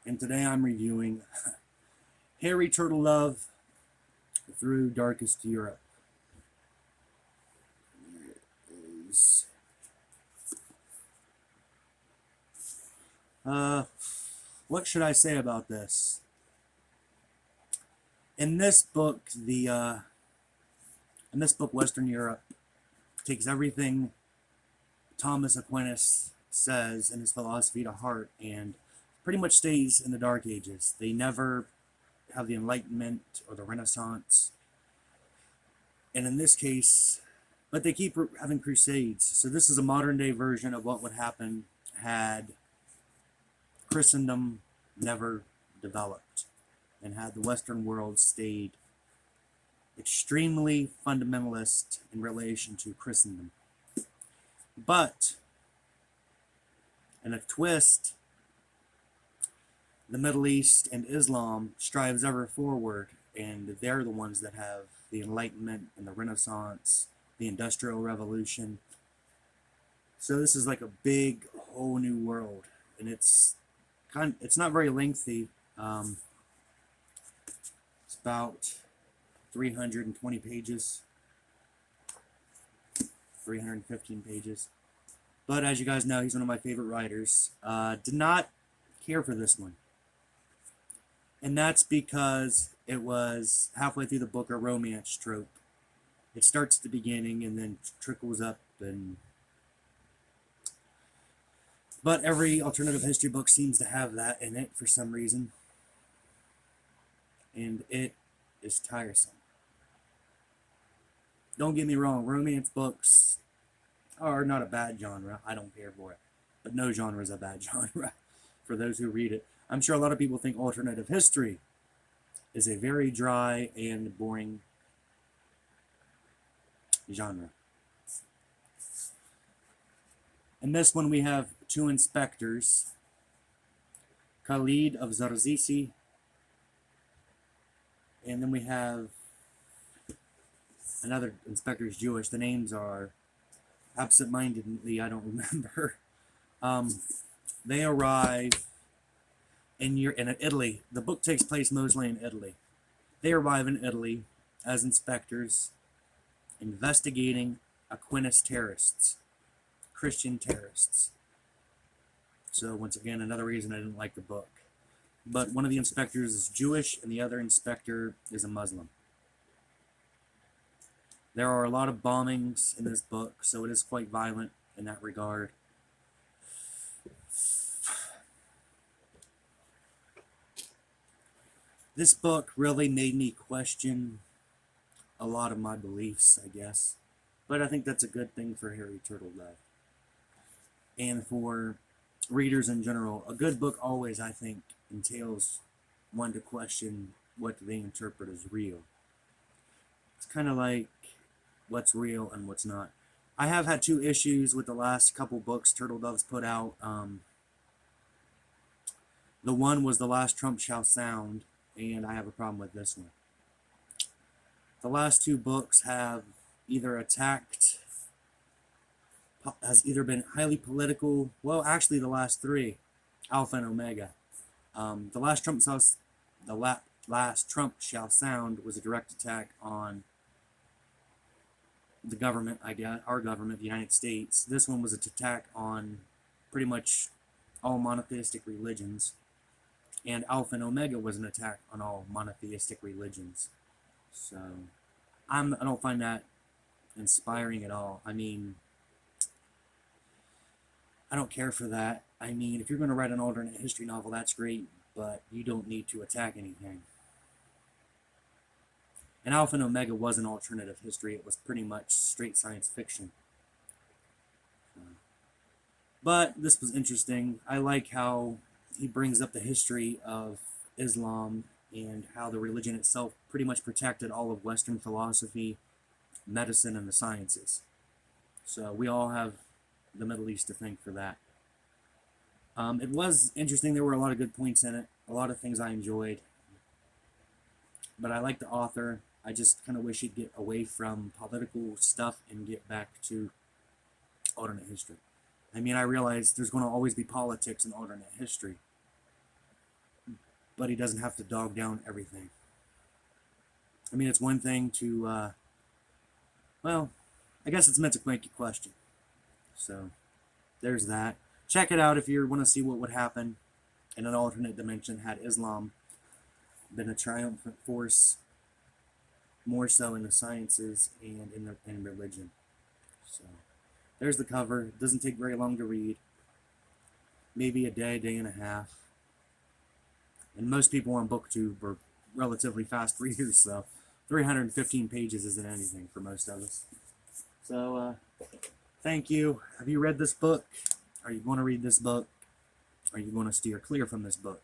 and today I'm reviewing Harry Turtledove through Darkest Europe. Is what should I say about this? In this book, Western Europe takes everything Thomas Aquinas says in his philosophy to heart and pretty much stays in the Dark Ages. They never have the Enlightenment or the Renaissance. And in this case, but they keep having crusades. So this is a modern day version of what would happen had Christendom never developed and had the Western world stayed extremely fundamentalist in relation to Christendom. But in a twist, the Middle East and Islam strives ever forward, and they're the ones that have the Enlightenment and the Renaissance, the Industrial Revolution. So this is like a big whole new world, and it's not very lengthy. It's about 320 pages, 315 pages. But as you guys know, he's one of my favorite writers. Did not care for this one. And that's because it was halfway through the book a romance trope. It starts at the beginning and then trickles up. But every alternative history book seems to have that in it for some reason. And it is tiresome. Don't get me wrong, romance books are not a bad genre. I don't care for it. But no genre is a bad genre for those who read it. I'm sure a lot of people think alternative history is a very dry and boring genre. In this one we have two inspectors, Khalid of Zarzisi, and then we have another inspector who's Jewish. The names are absent-mindedly, I don't remember. They arrive in Italy. The book takes place mostly in Italy. They arrive in Italy as inspectors investigating Aquinas terrorists, Christian terrorists. So once again, another reason I didn't like the book. But one of the inspectors is Jewish and the other inspector is a Muslim. There are a lot of bombings in this book, so it is quite violent in that regard. This book really made me question a lot of my beliefs, I guess. But I think that's a good thing for Harry Turtledove. And for readers in general. A good book always, I think, entails one to question what they interpret as real. It's kind of like what's real and what's not. I have had two issues with the last couple books Turtledove's put out. The one was The Last Trump Shall Sound, and I have a problem with this one. The last two books have either been highly political. Well, actually, the last three, Alpha and Omega. The Last Trump Shall Sound was a direct attack on the government, I guess, our government, the United States. This one was an attack on pretty much all monotheistic religions. And Alpha and Omega was an attack on all monotheistic religions. So, I don't find that inspiring at all. I mean, I don't care for that. I mean, if you're going to write an alternate history novel, that's great, but you don't need to attack anything. And Alpha and Omega was an alternative history. It was pretty much straight science fiction. But this was interesting. I like how he brings up the history of Islam and how the religion itself pretty much protected all of Western philosophy, medicine, and the sciences. So we all have the Middle East to thank for that. It was interesting. There were a lot of good points in it, a lot of things I enjoyed. But I like the author. I just kind of wish he'd get away from political stuff and get back to alternate history. I mean, I realize there's going to always be politics in alternate history. but he doesn't have to dog down everything. I mean, it's one thing to, well, I guess it's meant to make you question. So, there's that. Check it out if you want to see what would happen in an alternate dimension had Islam been a triumphant force, more so in the sciences and in religion. So, there's the cover. It doesn't take very long to read. Maybe a day and a half. And most people on BookTube are relatively fast readers, so 315 pages isn't anything for most of us. So, thank you. Have you read this book? Are you going to read this book? Are you going to steer clear from this book?